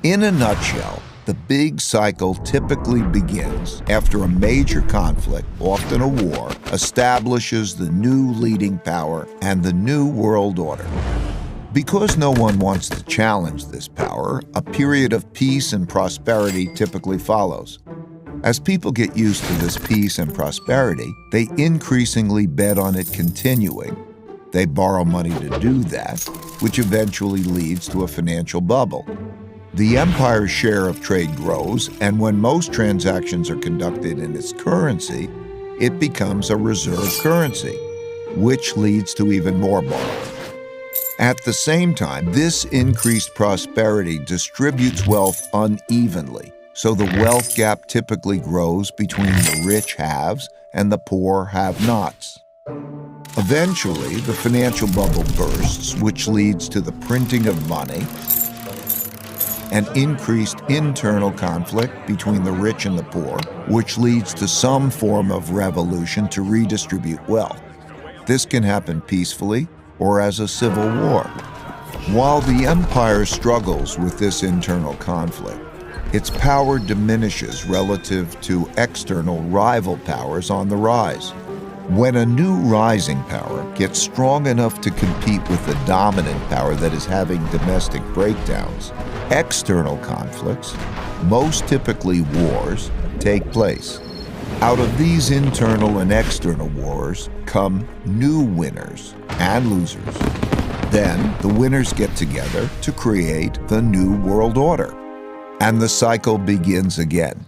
In a nutshell, the big cycle typically begins after a major conflict, often a war, establishes the new leading power and the new world order. Because no one wants to challenge this power, a period of peace and prosperity typically follows. As people get used to this peace and prosperity, they increasingly bet on it continuing. They borrow money to do that, which eventually leads to a financial bubble. The empire's share of trade grows, and when most transactions are conducted in its currency, it becomes a reserve currency, which leads to even more borrowing. At the same time, this increased prosperity distributes wealth unevenly, so the wealth gap typically grows between the rich haves and the poor have-nots. Eventually, the financial bubble bursts, which leads to the printing of money and increased internal conflict between the rich and the poor, which leads to some form of revolution to redistribute wealth. This can happen peacefully or as a civil war. While the empire struggles with this internal conflict, its power diminishes relative to external rival powers on the rise. When a new rising power gets strong enough to compete with the dominant power that is having domestic breakdowns, external conflicts, most typically wars, take place. Out of these internal and external wars come new winners and losers. Then the winners get together to create the new world order, and the cycle begins again.